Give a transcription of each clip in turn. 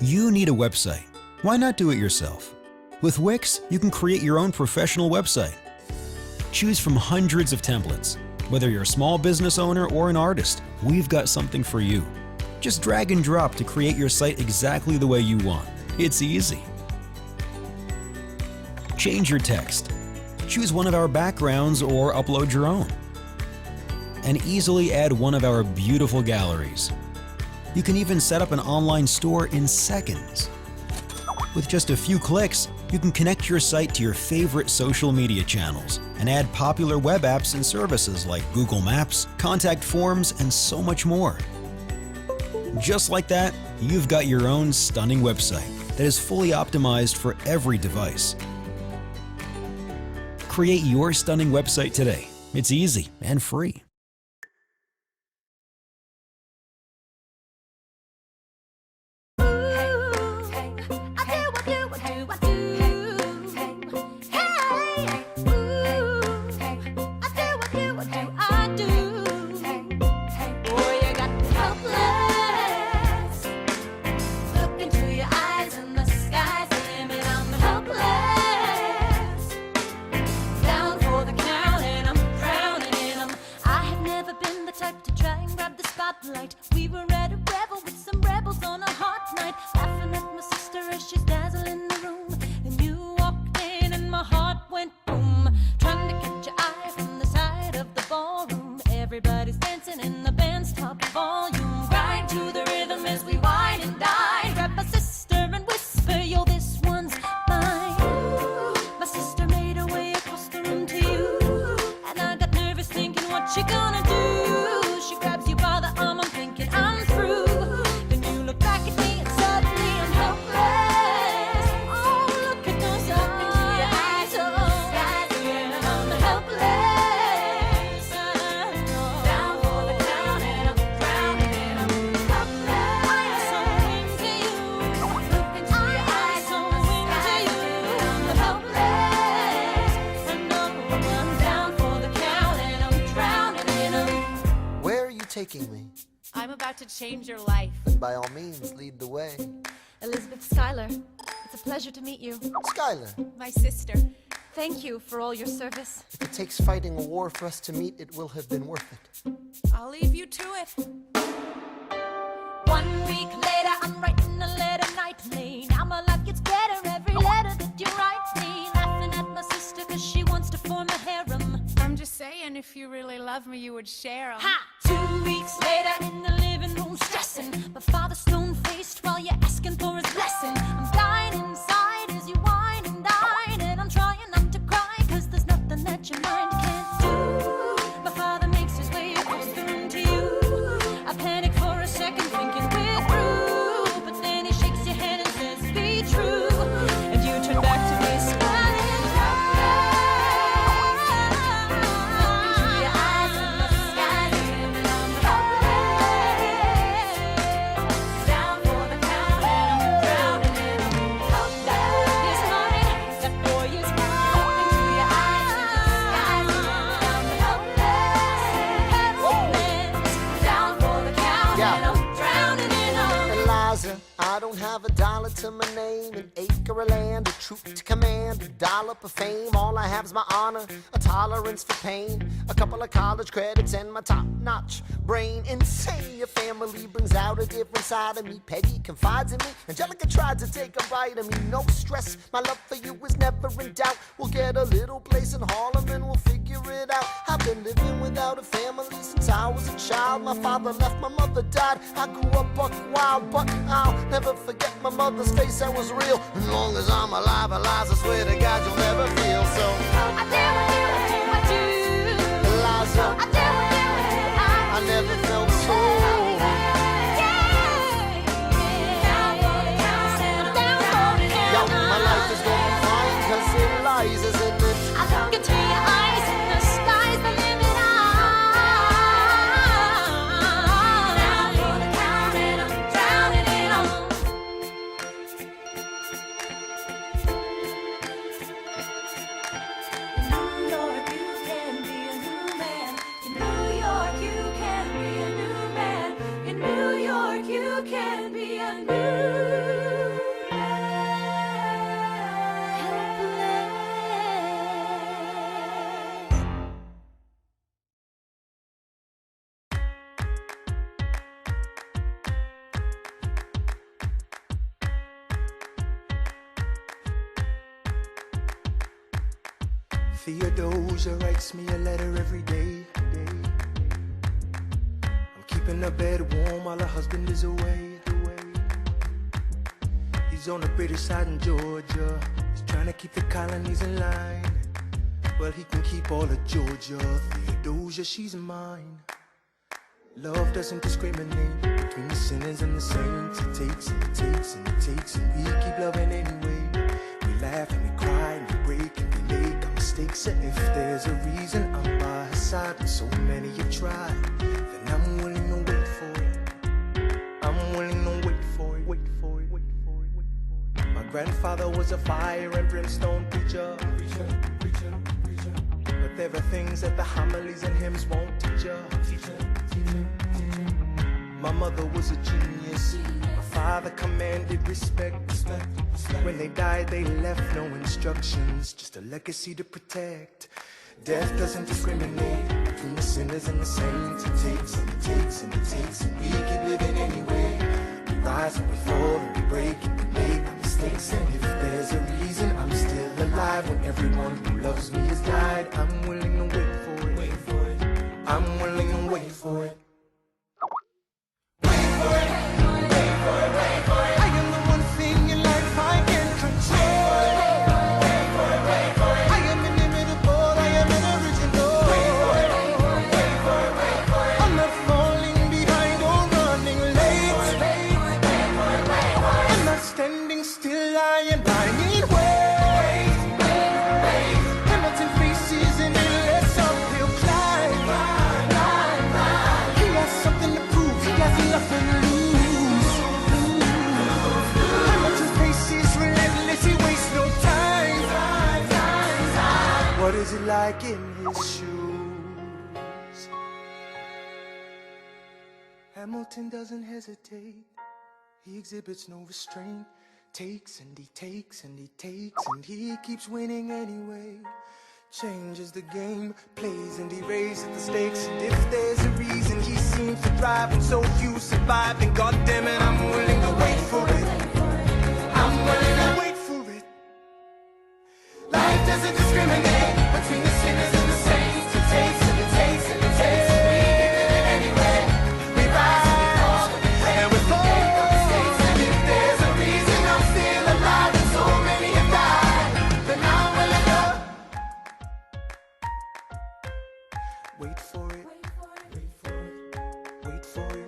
You need a website. Why not do it yourself? With Wix, you can create your own professional website. Choose from hundreds of templates. Whether you're a small business owner or an artist, we've got something for you. Just drag and drop to create your site exactly the way you want. It's easy. Change your text. Choose one of our backgrounds or upload your own. And easily add one of our beautiful galleries. You can even set up an online store in seconds. With just a few clicks, you can connect your site to your favorite social media channels and add popular web apps and services like Google Maps, contact forms, and so much more. Just like that, you've got your own stunning website that is fully optimized for every device. Create your stunning website today. It's easy and free. We were at a revel with some rebels on a hot night, laughing at my sister as she's dazzling the room. Then you walked in and my heart went boom, trying to catch your eye from the side of the ballroom. Everybody's dancing and the band's top volume. Grind to the rhythm as we wine and dine. Grab my sister and whisper, yo, this one's mine. My sister made her way across the room to you, and I got nervous thinking, what you gonna do? She grabs you by the arm, I'm thinking I'm through. Then you look back at me and suddenly I'm helpless. Oh, look at those eyes, oh, yeah, I'm helpless. Down for the count and I'm drowning and I'm helpless. I'm so into you. Look into your eyes, so into you. I'm helpless. And I'm down for the count and I'm drowning and I'm. Where are you taking me? I'm about to change your life. Then by all means, lead the way. Elizabeth Schuyler, it's a pleasure to meet you. Skylar, My sister. Thank you for all your service. if it takes fighting a war for us to meet, it will have been worth it. I'll leave you to it. 1 week later, I'm writing a letter nightly. Now my life gets better every letter that you write me. Laughing at my sister cause she wants to form a harem. I'm just saying, if you really love me, you would share 'em. Ha! 2 weeks later in the living room stressing. My father's stone-faced while you're asking for his blessing. I'm dying inside as you whine and dine, and I'm trying not to cry cause there's nothing that your mind can't do. My father makes his way across the room to you. I panic for a second thinking we're through, but then he shakes your hand and says be true, and you turn back to me smiling. I don't have a dollar to my name, an acre of land, a troop to command, a dollop of fame. All I have is my honor, a tolerance for pain, a couple of college credits, and my top-notch brain. Insane, your family brings out a different side of me. Peggy confides in me, Angelica tried to take a bite of me. No stress, my love for you is never in doubt. We'll get a little place in Harlem and we'll figure it out. I've been living without a family since I was a child. My father left, my mother died. I grew up buck wild, but I'll never forget my mother's face, that was real. As long as I'm alive, Eliza, I swear to God you'll never feel so. I do, Eliza, I do, I never felt so. Yo, my life is gonna be fine, cause Eliza's in it. I look into your eyes and the sky's the limit. Down for the count and I'm drowning in 'em. In New York, you can be a new man. In New York, you can be a new man. In New York, you can be a new Theodosia writes me a letter every day. I'm keeping her bed warm while her husband is away. He's on the British side in Georgia. He's trying to keep the colonies in line. Well, he can keep all of Georgia. Theodosia, she's mine. Love doesn't discriminate between the sinners and the saints. It takes and it takes and it takes, and we keep loving anyway. We laugh and we cry and we break and we make our mistakes. And if there's a reason I'm by her side, and so many have tried, then I'm willing to wait for it. I'm willing to wait for it, wait for it, wait for it, wait for it. My grandfather was a fire and brimstone preacher. But there are things that the homilies and hymns won't teach you. My mother was a genius. My father commanded respect. When they died, they left no instructions, just a legacy to protect. Death doesn't discriminate between the sinners and the saints. It takes and it takes and it takes, and we keep living anyway. We rise and we fall and we break and we make our mistakes. And if there's a reason I'm still alive when everyone who loves me has died, I'm willing to wait for it. Wait for it. I'm willing to wait for it. I am the one thing in life I can control. I am inimitable, I am an original. I'm not falling behind or running late. I'm not standing still, I am lying in wait. Hamilton faces an endless uphill climb. He has something to prove, he has nothing to lose. What is it like in his shoes? Hamilton doesn't hesitate. He exhibits no restraint. Takes and he takes and he takes, and he keeps winning anyway. Changes the game, plays and he raises the stakes. And if there's a reason he seems to thrive and so few survive, then goddammit, I'm willing to wait for it. I'm willing to wait for it. Life doesn't discriminate between the sinners and the saints. It takes and it takes and it takes, and we keep living anyway. We rise and we fall and we make our mistakes. And if there's a reason I'm still alive and so many have died, then I'm willing to wait for it. Wait for it. Wait for it. Wait for it.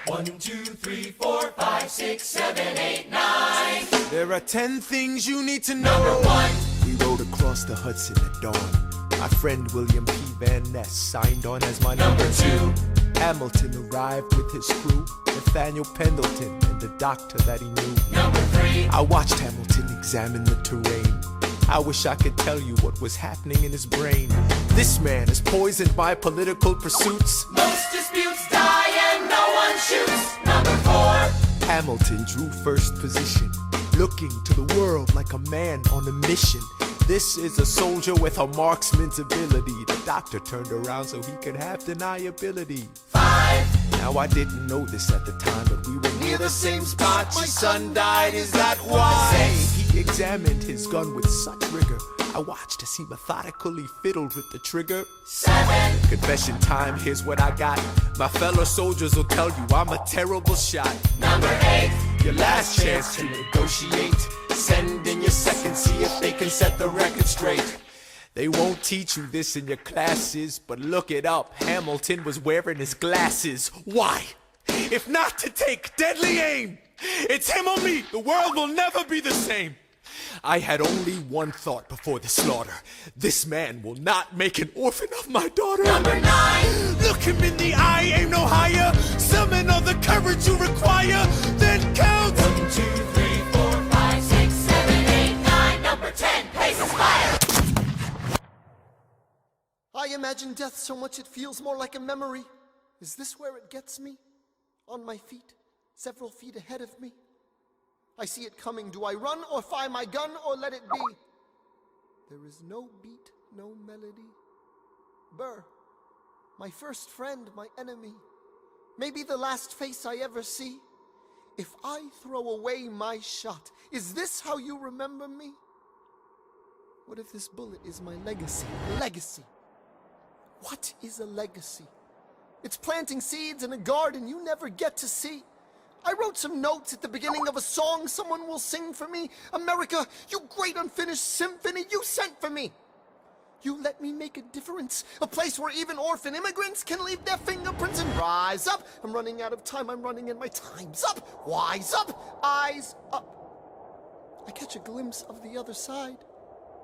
One, two, three, four, 5, 6, 7, 8, 9. There are 10 things you need to know. Number 1. We rode across the Hudson at dawn. My friend William P. Van Ness signed on as my number 2. Hamilton arrived with his crew, Nathaniel Pendleton and the doctor that he knew. Number 3. I watched Hamilton examine the terrain. I wish I could tell you what was happening in his brain. This man has poisoned my political pursuits. Most disputes die and no one shoots. Number 4. Hamilton drew first position, looking to the world like a man on a mission. This is a soldier with a marksman's ability. The doctor turned around so he could have deniability. 5. Now I didn't know this at the time, but we were near the same spot. My son died, is that why? 6. He examined his gun with such rigor. I watched as he methodically fiddled with the trigger. 7. Confession time, here's what I got. My fellow soldiers will tell you I'm a terrible shot. Number 8. Your last chance to negotiate. Send in your second, see if they can set the record straight. They won't teach you this in your classes, but look it up. Hamilton was wearing his glasses. Why? If not to take deadly aim. It's him or me. The world will never be the same. I had only one thought before the slaughter. This man will not make an orphan of my daughter. Number 9. Look him in the eye, aim no higher. Summon all the courage you require. Then count. 1, 2, 3, 4, 5, 6, 7, 8, 9. Number 10. Paces fire. I imagine death so much it feels more like a memory. Is this where it gets me? On my feet, several feet ahead of me. I see it coming. Do I run or fire my gun or let it be? There is no beat, no melody. Burr, my first friend, my enemy, maybe the last face I ever see. If I throw away my shot, is this how you remember me? What if this bullet is my legacy? Legacy. What is a legacy? It's planting seeds in a garden you never get to see. I wrote some notes at the beginning of a song someone will sing for me. America, you great unfinished symphony you sent for me. You let me make a difference, a place where even orphan immigrants can leave their fingerprints and rise up. I'm running out of time, I'm running and my time's up. Wise up, eyes up. I catch a glimpse of the other side.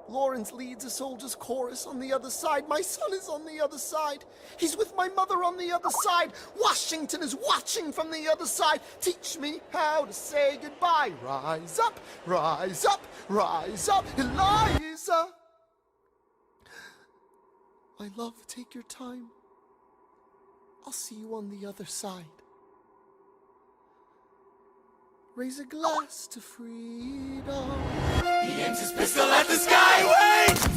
Lawrence leads a soldier's chorus on the other side. My son is on the other side. He's with my mother on the other side. Washington is watching from the other side. Teach me how to say goodbye. Rise up, rise up, rise up, Eliza. My love, take your time. I'll see you on the other side. Raise a glass to freedom. He aims his pistol at the sky. Wait!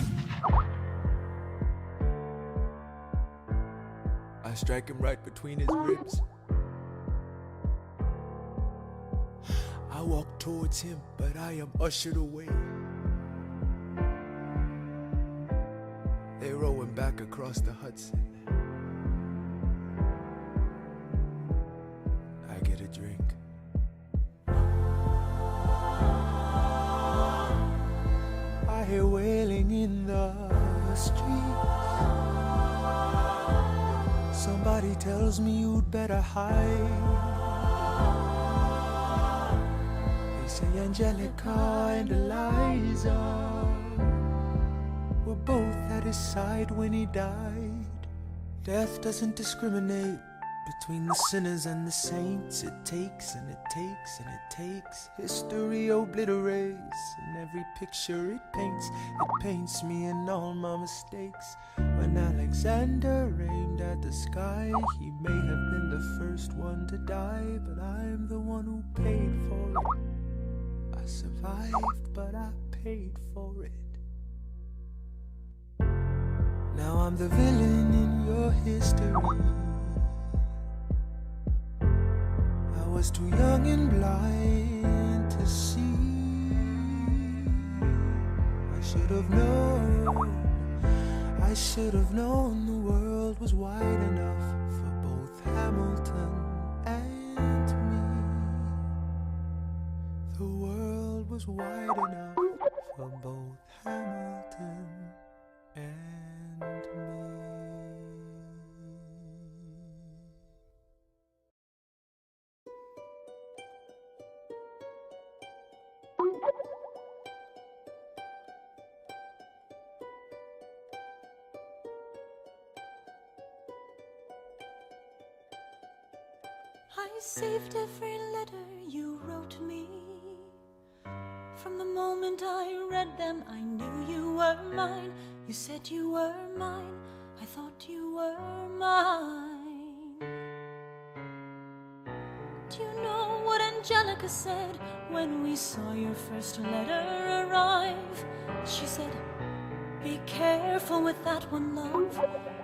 I strike him right between his ribs. I walk towards him, but I am ushered away. They row him back across the Hudson. I get a drink. I hear wailing in the streets. Somebody tells me you'd better hide. They say Angelica and Eliza were both at his side when he died. Death doesn't discriminate between the sinners and the saints. It takes and it takes and it takes. History obliterates, and every picture it paints me in all my mistakes. When Alexander aimed at the sky, he may have been the first one to die, but I'm the one who paid for it. I survived, but I paid for it. Now I'm the villain in your history. I was too young and blind to see. I should have known the world was wide enough for both Hamilton and me. The world was wide enough for both Hamilton and me. I saved every letter you wrote me. From the moment I read them, I knew you were mine. You said you were mine. I thought you were mine. Do you know what Angelica said when we saw your first letter arrive? She said, be careful with that one, love.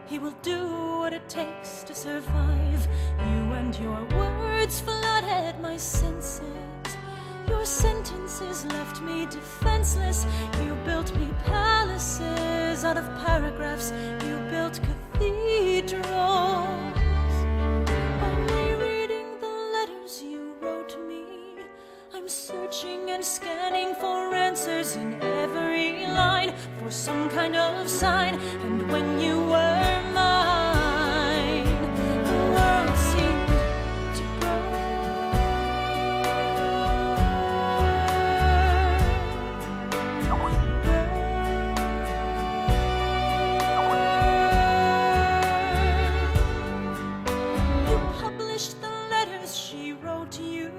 He will do what it takes to survive. You and your words flooded my senses. Your sentences left me defenseless. You built me palaces out of paragraphs. You built cathedrals. I'm rereading the letters you wrote me. I'm searching and scanning for answers in every line, for some kind of sign. And when you were mine, the world seemed to You published the letters she wrote you.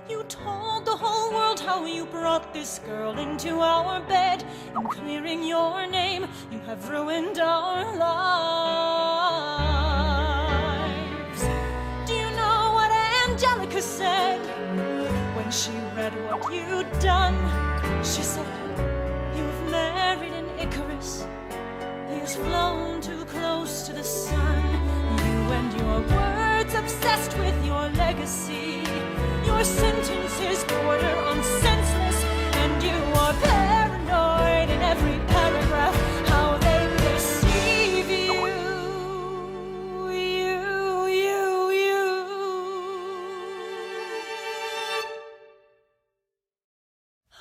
You told the whole world how you brought this girl into our bed, and clearing your name, you have ruined our lives. Do you know what Angelica said when when she read what you'd done. She said, "You've married an Icarus. He's flown too close to the sun. You and your words obsessed with your legacy. Your sentences border on senseless, and you are paranoid in every paragraph. How they deceive you.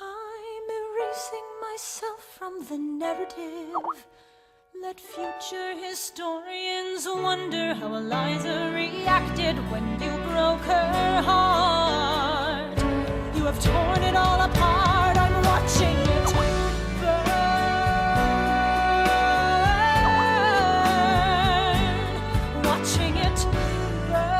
I'm erasing myself from the narrative. Let future historians wonder how Eliza reacted when you broke her heart. You have torn it all apart. I'm watching it burn. Watching it burn.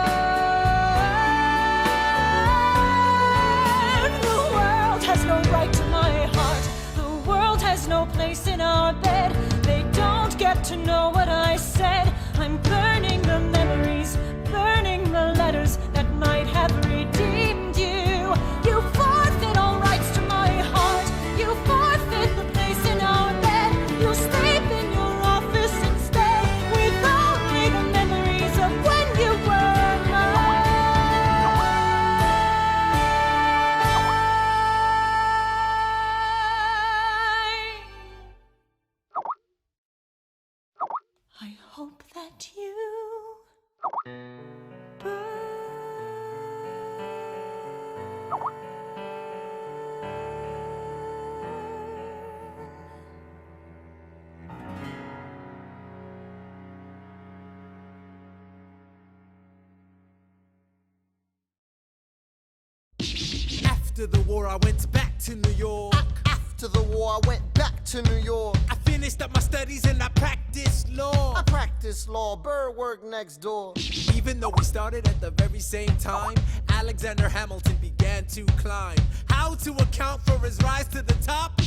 The world has no right to my heart. The world has no place in our bed. They don't get to know what I said. I'm burning the memories, burning the letters that might have redeemed you. You forfeit all rights to my heart. You forfeit the place in our bed. You sleep in your office instead, with only the memories of when you were mine. I hope that you After the war, I went back to New York. After the war, I went back to New York. I finished up my studies and I practiced law. I practiced law, Burr worked next door. Even though we started at the very same time, Alexander Hamilton began to climb. How to account for his rise to the top?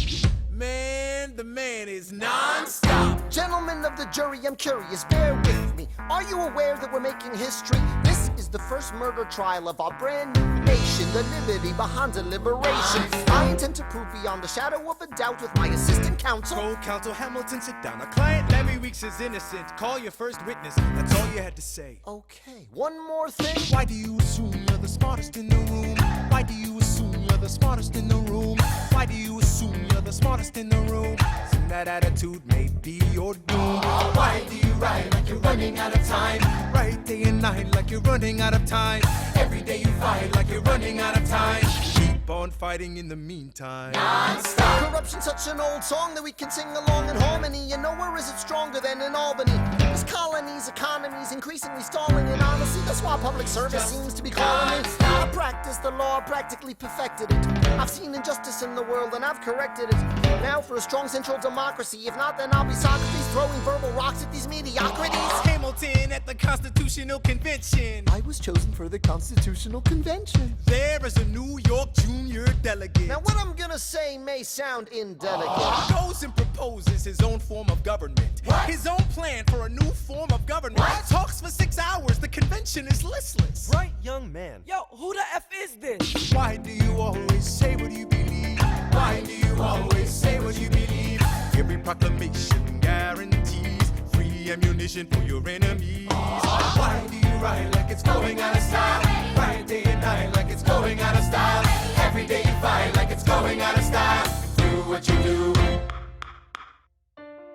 Man, the man is non-stop. Gentlemen of the jury, I'm curious, bear with me. Are you aware that we're making history? This is the first murder trial of our brand new nation, the liberty behind deliberation. I intend to prove beyond the shadow of a doubt with my assistant counsel. Co-counsel Hamilton, sit down. Our client Larry Weeks is innocent. Call your first witness. That's all you had to say. Okay, one more thing. Why do you assume you're the smartest in the room? Why do you assume you're the smartest in the room? Why do you assume you're the smartest in the room? Soon that attitude may be your doom. Why do you write like you're running out of time? Write day and night like you're running out of time. Every day you fight like you're running out of time. Keep on fighting in the meantime. Non-stop. Corruption's such an old song that we can sing along in harmony. And nowhere is it stronger than in Albany. This colony's economy's increasingly stalling, and honestly, that's why public service seems to be calling me. I practiced the law, practically perfected it. I've seen injustice in the world and I've corrected it. Now for a strong central democracy. If not, then I'll be Socrates throwing verbal rocks at these mediocrities. Hamilton at the Constitutional Convention. I was chosen for the Constitutional Convention. There is a New York junior delegate. Now what I'm gonna say may sound indelicate. Goes and proposes his own form of government. His own plan for a new form of government. Talks for 6 hours. The convention is listless. Right, young man. Yo, who the F is this? Why do you always say what you believe? Why do you always say what you believe? Every proclamation guarantees free ammunition for your enemies. Why do you write like it's going out of style? Write day and night like it's going out of style. Every day you fight like it's going out of style. Do what you do.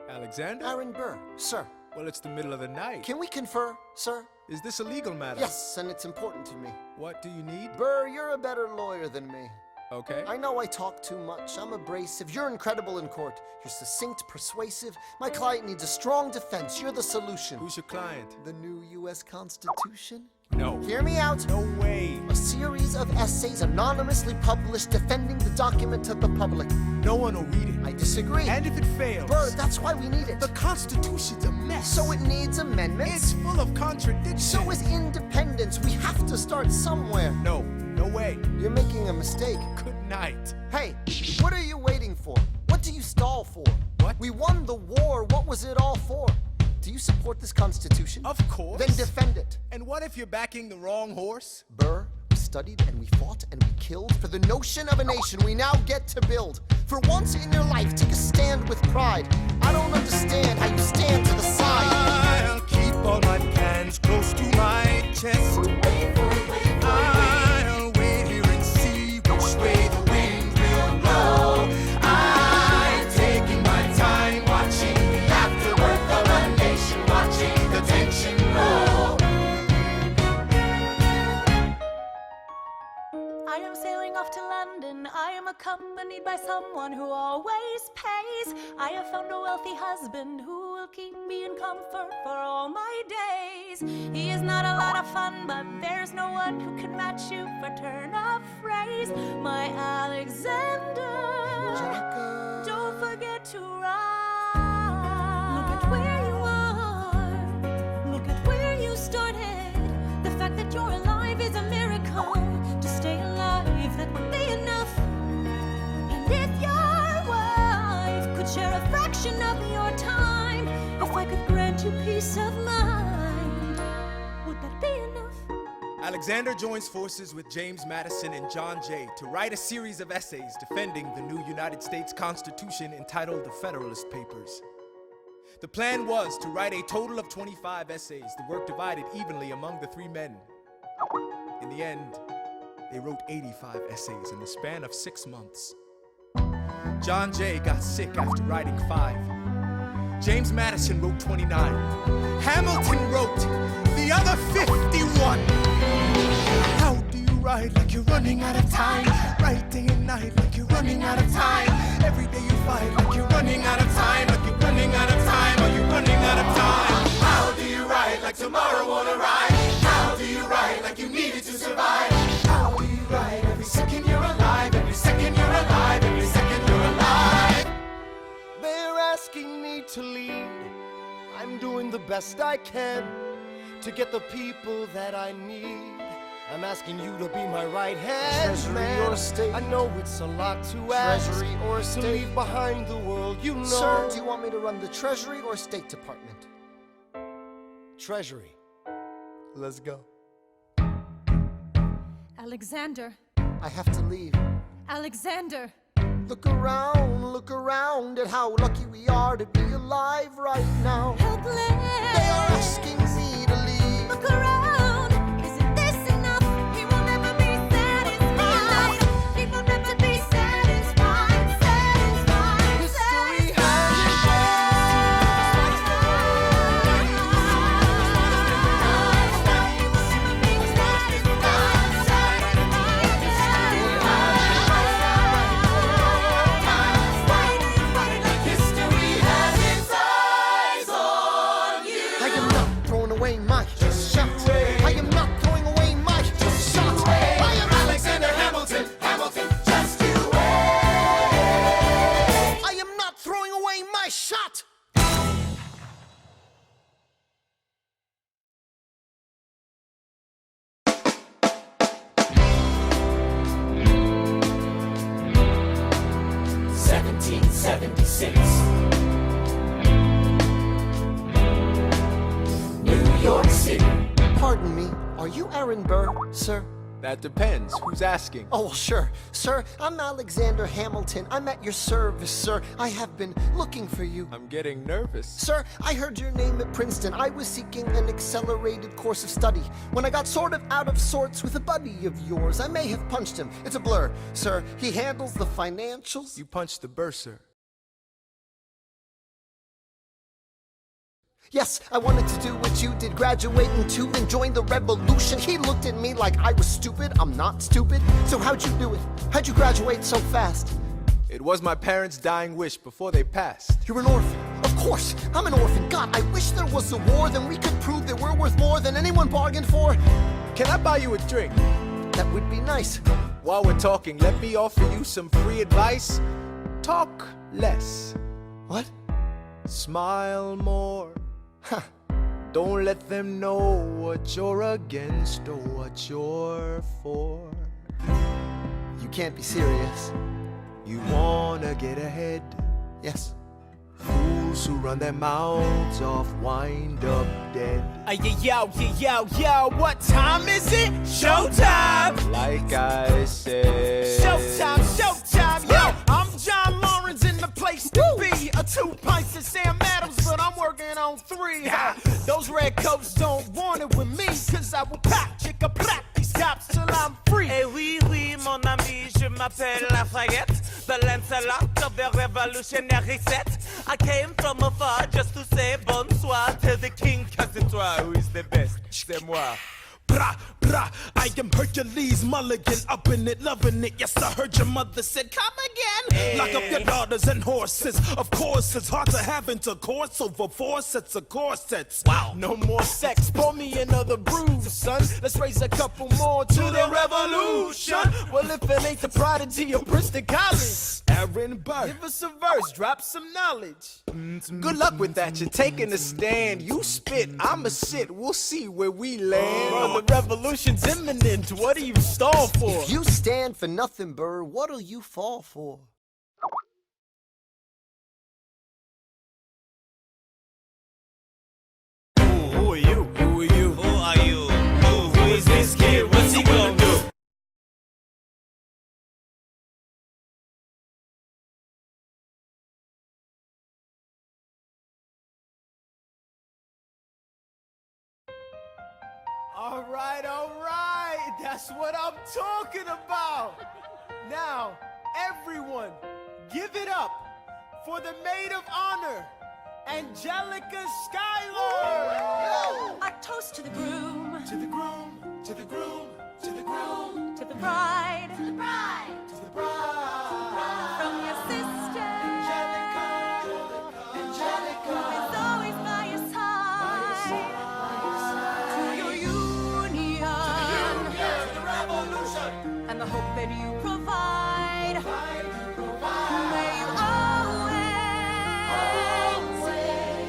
Alexander? Aaron Burr, sir. Well, it's the middle of the night. Can we confer, sir? Is this a legal matter? Yes, and it's important to me. What do you need? Burr, you're a better lawyer than me. Okay. I know I talk too much. I'm abrasive. You're incredible in court. You're succinct, persuasive. My client needs a strong defense. You're the solution. Who's your client? The new U.S. Constitution? No. Hear me out. No way. A series of essays anonymously published defending the document to the public. No one will read it. I disagree. And if it fails, Burr, that's why we need it. the Constitution's a mess. So it needs amendments. It's full of contradictions. So is independence. We have to start somewhere. No, no way. You're making a mistake. Good night. Hey, what are you waiting for? What do you stall for? What? We won the war. What was it all for? Do you support this Constitution? Of course. Then defend it. And what if you're backing the wrong horse? Burr, I'm studied and we fought and we killed for the notion of a nation we now get to build. For once in your life, take a stand with pride. I don't understand how you stand to the side. I'll keep all my plans close to my chest. I'll wait here and see which way the wind will blow. I'm taking my time watching the afterbirth of a nation, watching the tension grow. I am sailing off to London. I am accompanied by someone who always pays. I have found a wealthy husband who will keep me in comfort for all my days. He is not a lot of fun, but there's no one who can match you for turn of phrase. My Alexander, don't forget to ride. Look at where you are. Look at where you started. The fact that you're alive is a miracle. To stay alive, that would be enough. And if your wife could share a fraction of your time, if I could grant you peace of mind, would that be enough? Alexander joins forces with James Madison and John Jay to write a series of essays defending the new United States Constitution entitled the Federalist Papers. The plan was to write a total of 25 essays, the work divided evenly among the three men. In the end, they wrote 85 essays in the span of 6 months. John Jay got sick after writing 5. James Madison wrote 29. Hamilton wrote the other 51. How do you write like you're running out of time? Write day and night like you're running out of time. Every day you fight like you're running out of time. Like you're running out of time. Are you running out of time? How do you write like tomorrow won't arrive? How do you write like you needed to survive? How do you write every second you're alive? Every second you're alive. Every second you're alive. They're asking me to lead. I'm doing the best I can to get the people that I need. I'm asking you to be my right hand, Treasury man. or state? I know it's a lot to ask. Treasury or to state? leave behind the world, you know. Sir, do you want me to run the Treasury or State Department? Treasury. Let's go. Alexander, I have to leave. Alexander. Look around at how lucky we are to be alive right now. Helpless. They are asking me to leave. Look around. Isn't this enough? He will never be satisfied. He will never be satisfied. Satisfied. History I am not throwing away my shot. I am not throwing away my shot. I am Alexander Hamilton, Hamilton, just you wait. I am not throwing away my shot. Pardon me, are you Aaron Burr, sir? That depends. Who's asking? Oh, sure. Sir, I'm Alexander Hamilton. I'm at your service, sir. I have been looking for you. I'm getting nervous. Sir, I heard your name at Princeton. I was seeking an accelerated course of study. When I got sort of out of sorts with a buddy of yours, I may have punched him. It's a blur. Sir, he handles the financials. You punched the bursar. Yes, I wanted to do what you did, graduate into and join the revolution. He looked at me like I was stupid. I'm not stupid. So how'd you do it? How'd you graduate so fast? It was my parents' dying wish before they passed. You're an orphan. Of course, I'm an orphan. God, I wish there was a war, then we could prove that we're worth more than anyone bargained for. Can I buy you a drink? That would be nice. While we're talking, let me offer you some free advice. Talk less. What? Smile more. Don't let them know what you're against or what you're for. You can't be serious. You wanna get ahead. Yes. Fools who run their mouths off wind up dead. Yo, what time is it? Showtime! like I said. Showtime, showtime, yo! I'm John Lawrence in the place to be. 2 pints of Sam Adams, but I'm working on 3. Those red coats don't want it with me, cause I will pop, chicka, pop these cops till I'm free. Eh oui, oui, mon ami, je m'appelle Lafayette, the Lancelot of the revolutionary set. I came from afar just to say bonsoir to the king, cause it's toi who is the best, c'est moi. Brah, brah, I am Hercules Mulligan, up in it, loving it. Yes, I heard your mother said, come again. Lock up your daughters and horses. Of course, it's hard to have intercourse over 4 sets of corsets. Wow. No more sex, pour me another brew, son. Let's raise a couple more to the revolution. Well, if it ain't the prodigy of Princeton College, Aaron Burr, give us a verse, drop some knowledge. Good luck with that, you're taking a stand. You spit, I'ma sit, we'll see where we land. The revolution's imminent, what do you stall for? If you stand for nothing, Burr, what'll you fall for? Who are you? Who are you? Who are you? Who is this kid? What's he gonna do? All right, that's what I'm talking about. Now, everyone, give it up for the maid of honor, Angelica Schuyler. Our toast to the groom, to the groom, to the groom, to the groom, to the bride, to the bride. from your sister, Angelica. is always by your side, to your union, and the hope that you provide. May you always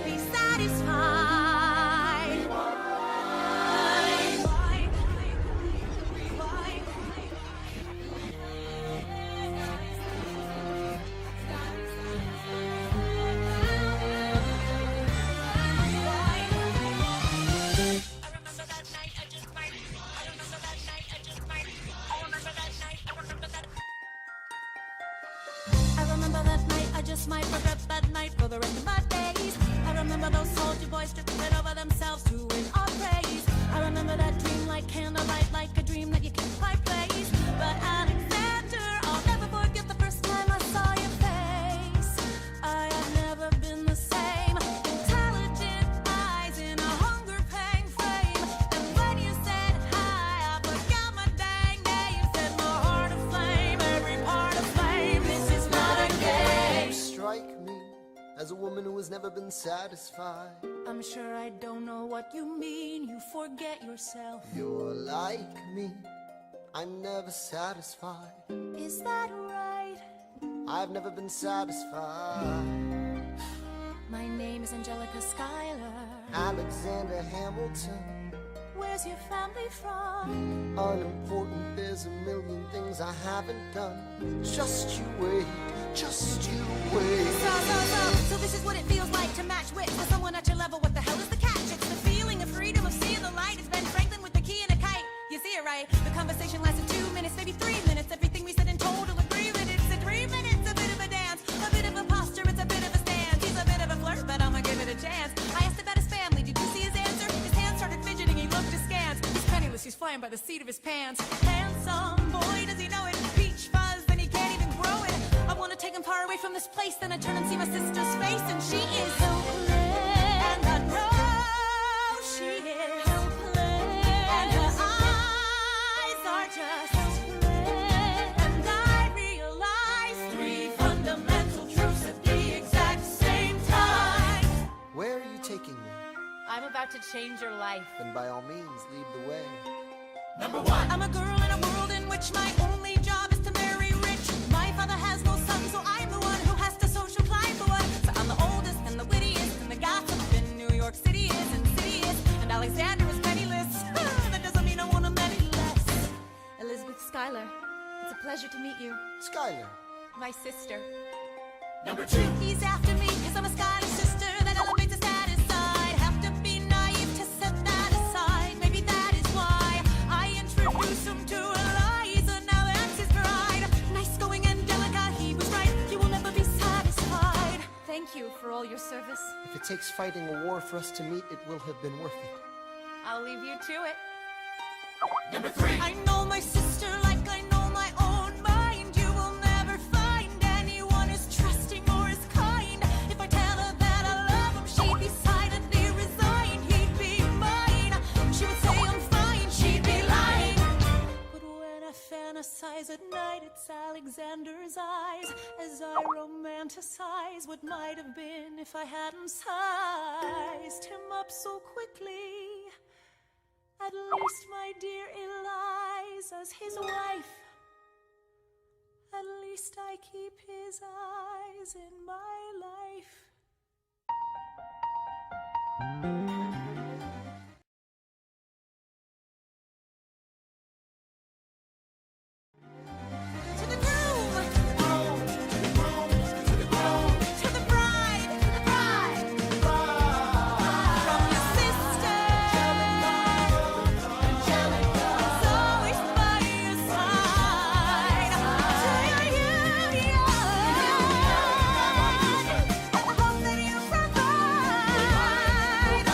be satisfied. I remember that night, I just might regret that night for the rest of my days. I remember those soldier boys stripping it over themselves to win our praise. I remember that dream like candlelight, like a dream that you can't quite place. But Alexander, I'll never forget the first time I saw your face. I have never been the same. Intelligent eyes in a hunger pang frame. And when you said hi, I forgot my dang name. Set my heart aflame, every part aflame. This is not a game. You strike me as a woman who has never been satisfied. I'm sure I don't know what you mean. You forget yourself. You're like me, I'm never satisfied. Is that right? I've never been satisfied. My name is Angelica Schuyler. Alexander Hamilton, Where's your family from? unimportant, there's a million things I haven't done. Just you wait, just you wait. So this is what it feels like to match wits with someone at your level. What the hell is the catch? It's the feeling of freedom, of seeing the light. It's Ben Franklin with the key and a kite. You see it right? The conversation lasted 2 minutes, maybe 3 minutes. Everything we said in total agreement. It's a dream and it's a bit of a dance, a bit of a posture, it's a bit of a stance. He's a bit of a flirt, but I'ma give it a chance. I asked about his family. Did you see his answer? His hands started fidgeting. He looked askance. He's penniless. He's flying by the seat of his pants. Handsome boy, does he know it? Peach fuzz, and he can't even grow it. I wanna take him far away from this place. Then I turn and see my sister's face, and she is helpless. And I know she is helpless. And her eyes are just helpless. And I realize 3 fundamental truths at the exact same time. Where are you taking me? I'm about to change your life. Then by all means, lead the way. I'm a girl in a world in which my only job is to marry rich. My father has no son, so I'm the one who has to social climb the one. So I'm the oldest and the wittiest and the gossip in New York City is insidious. And Alexander is penniless. That doesn't mean I want him any less. Elizabeth Schuyler, it's a pleasure to meet you. Schuyler. My sister. He's after me, cause I'm a Schuyler sister that elevates a status side. Have to be naive to set that aside. Maybe that is why I introduce him to Eliza. all your service. If it takes fighting a war for us to meet, it will have been worth it. I'll leave you to it. I know my sister like I know my own mind. You will never find anyone as trusting or as kind. If I tell her that I love him, she'd be silently resigned. He'd be mine. She would say I'm fine, she'd be lying. But when I fantasize at night, it's Alexander's eyes as I romanticize what might have been if I hadn't sized him up so quickly. At least, my dear Eliza's his wife. At least I keep his eyes in my life. To the groom, to the bride, from your sister. It's always by your side. To your union, the hope that you provide.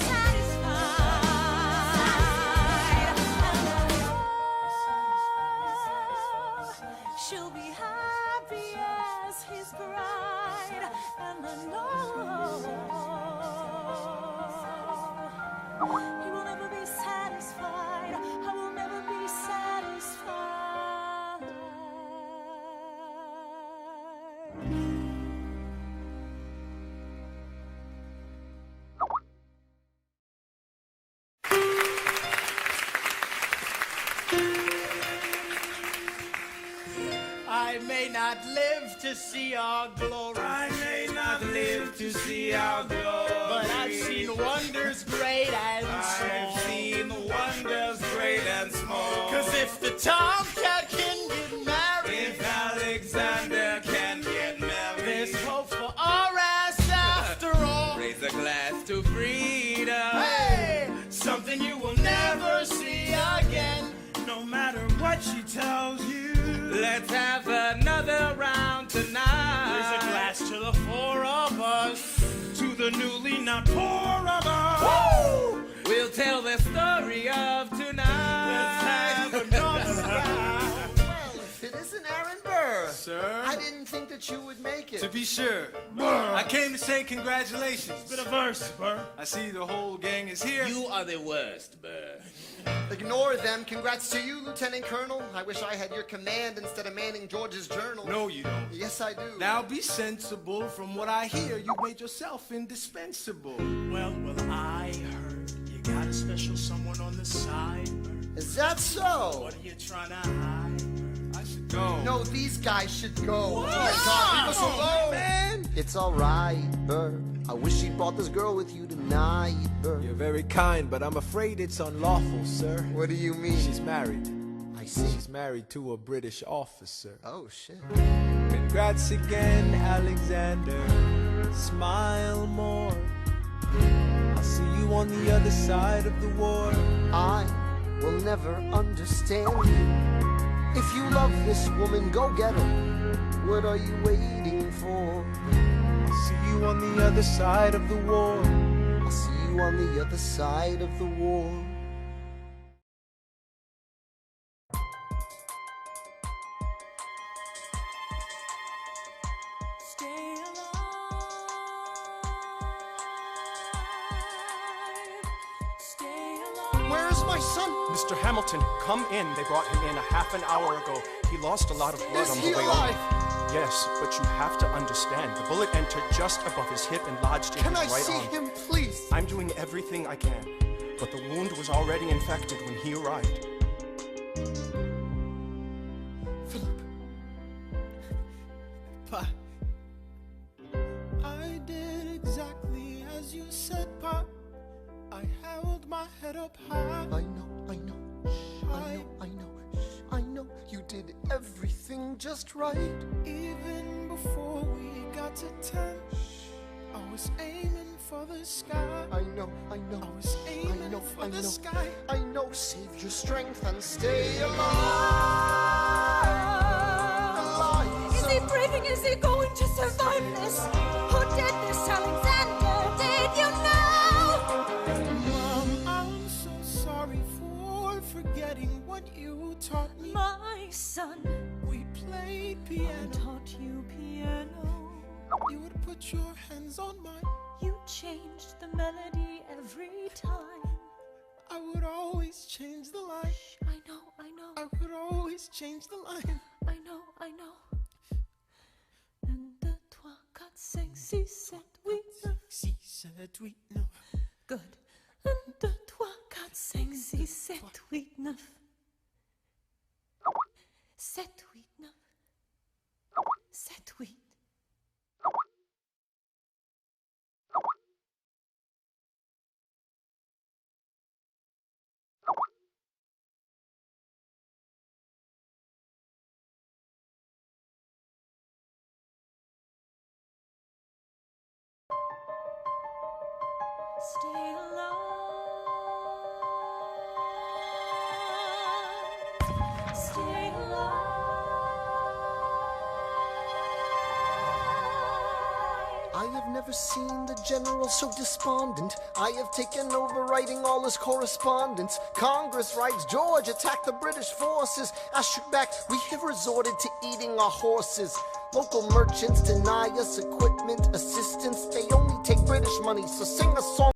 Satisfied. She'll be happy as his bride, and I know he will never be satisfied. I will never be satisfied. I may not live to see our glory. I may not live to see our glory, But I've seen wonders great and small. I've seen wonders great and small. 'Cause if the tomcat can get married, If Alexander can get married, there's hope for our ass after all. raise a glass to freedom. Hey, something you will never see again. No matter what she tells you, let's have another round tonight. Raise a glass to the four of us. To the newly not poor of us. Woo! We'll tell the story of tonight. Let's have another round. Well, if it isn't Aaron Burr. Sir? I didn't think that you would make it. To be sure. I came to say congratulations. Bit of verse, Burr. I see the whole gang is here. You are the worst, Burr. Ignore them. Congrats to you, Lieutenant Colonel. I wish I had your command instead of manning George's journal. No, you don't. Yes, I do. Now be sensible. From what I hear, you've made yourself indispensable. Well, I heard you got a special someone on the side, Burr. Is that so? What are you trying to hide, Burr? I should go. No, these guys should go. Oh my God, leave us alone. man. It's alright, Burr. I wish you brought this girl with you tonight, Burr. You're very kind, but I'm afraid it's unlawful, sir. What do you mean? She's married. I see. She's married to a British officer. Oh, shit. Congrats again, Alexander. Smile more. I'll see you on the other side of the war. I will never understand you. If you love this woman, go get her. What are you waiting for? I'll see you on the other side of the war. I'll see you on the other side of the war. Stay alive. Stay alive. Where is my son? Mr. Hamilton, come in. They brought him in a half an hour ago. He lost a lot of blood Is on he the way alive? over. Yes, but you have to understand. The bullet entered just above his hip and lodged in Can I his right see arm. him, please? I'm doing everything I can, but the wound was already infected when he arrived. Pa, I did exactly as you said, Pa. I held my head up high. I know. I know. You did everything just right. Even before we got to 10, I was aiming for the sky. I know. I was aiming for the sky. I know. Save your strength and stay alive. Alive. doing? Is he going to survive this? Who did this, Alexander? Did you know? Mom, I'm so sorry for forgetting what you taught me. My son, We played I piano. taught you piano. You would put your hands on mine. You changed the melody every time. I would always change the line. I know, I know, I would always change the line. I know, I know. 1, 2, 3, 4, 5, 6, 7, 8, 9. Si, sept, huit, neuf. Good. 1, 2, 3, 4, 5, 6, 7, 8, 9. 7, 8, 9. 7, 8. Stay alive. Stay alive. I have never seen the general so despondent. I have taken over writing all his correspondence. Congress writes, George attacked the British forces. I shoot back, we have resorted to eating our horses. Local merchants deny us equipment assistance. They only take British money, so sing a song.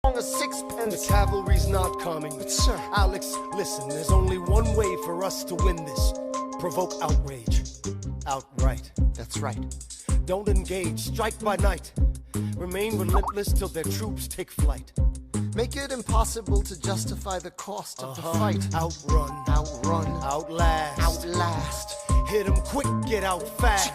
A sixpence. The cavalry's not coming. But sir, Alex, listen, there's only one way for us to win this. Provoke outrage. Outright. that's right. Don't engage, strike by night. Remain relentless till their troops take flight. Make it impossible to justify the cost of the fight. Outrun. Outrun. Outlast. Outlast. Hit 'em quick, get out fast.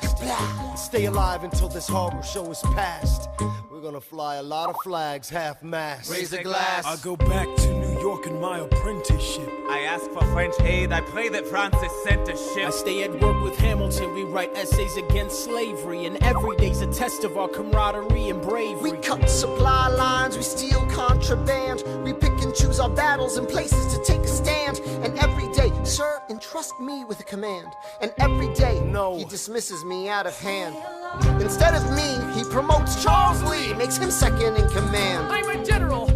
Stay alive until this horror show is past. We're gonna fly a lot of flags, half-mast. Raise a glass. I go back to New York in my apprenticeship. I ask for French aid. I pray that Francis sent a ship. I stay at work with Hamilton. We write essays against slavery, and every day's a test of our camaraderie and bravery. We cut supply lines, we steal contraband. We pick and choose our battles and places to take a stand. And every day, sir, entrust me with a command. And every day, No. he dismisses me out of hand. Instead of me, he promotes Charles Lee, makes him second in command. I'm a general.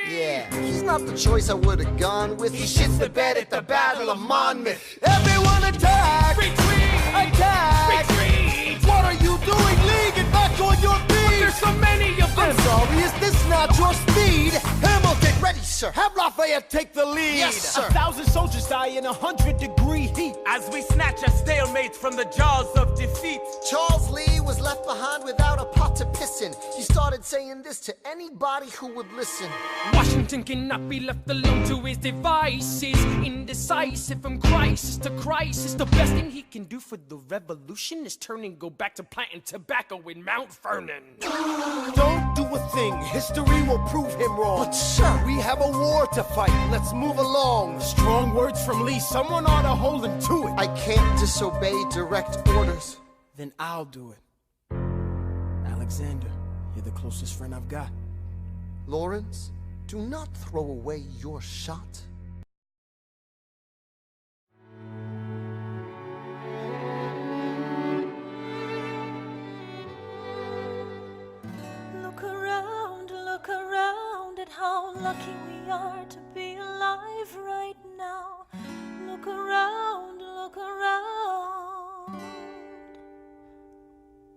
Yeah, he's not the choice I would have gone with. He shits the bed at the Battle of Monmouth. Everyone attack! Retreat! Attack! Retreat! What are you doing? Lee, get back on your feet! There's so many of them. I'm sorry, is this not your speed? Hamilton, Ready, sir. Have Lafayette take the lead. Yes, sir. 1,000 soldiers die in 100-degree heat. As we snatch a stalemate from the jaws of defeat. Charles Lee was left behind without a pot to piss in. He started saying this to anybody who would listen. Washington cannot be left alone to his devices. Indecisive from crisis to crisis. The best thing he can do for the revolution is turn and go back to planting tobacco in Mount Vernon. Don't do a thing. History will prove him wrong. But sir, We have a war to fight. Let's move along. Strong words from Lee. Someone ought to hold him to it. I can't disobey direct orders. Then I'll do it. Alexander, you're the closest friend I've got. Lawrence, do not throw away your shot. Look around at how lucky we are to be alive right now. Look around, look around.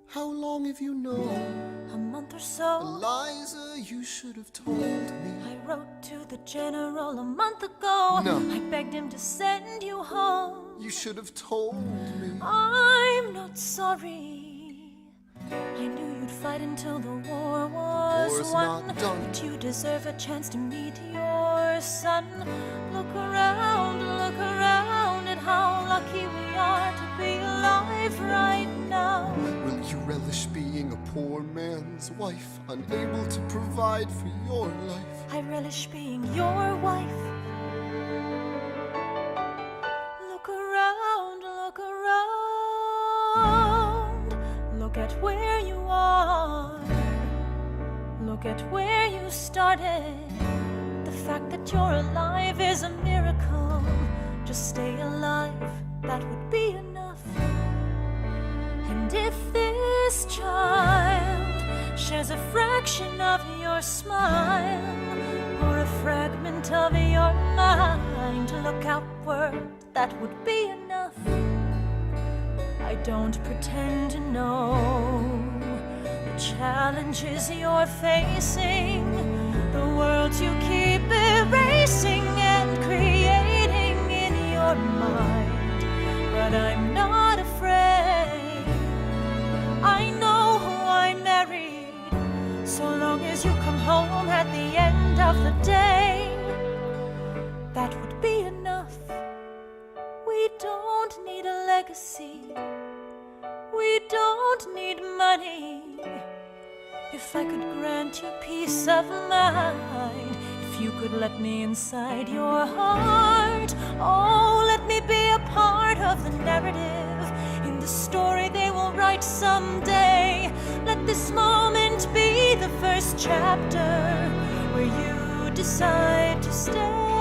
How long have you known? A month or so. Eliza, you should have told me. I wrote to the general a month ago. No. I begged him to send you home. You should have told me. I'm not sorry. I knew you'd fight until the war was War's won. not done. But you deserve a chance to meet your son. Look around at how lucky we are to be alive right now. Will you relish being a poor man's wife, unable to provide for your life? I relish being your wife. Look around, look around. Look at where you are. Look at where you started. The fact that you're alive is a miracle. Just stay alive, that would be enough. And if this child shares a fraction of your smile, or a fragment of your mind, look outward, that would be enough. I don't pretend to know the challenges you're facing, the worlds you keep erasing and creating in your mind. But I'm not afraid. I know who I married. So long as you come home at the end of the day, that would be enough. We don't need a legacy. We don't need money. If I could grant you peace of mind, if you could let me inside your heart, oh, let me be a part of the narrative in the story they will write someday. Let this moment be the first chapter where you decide to stay.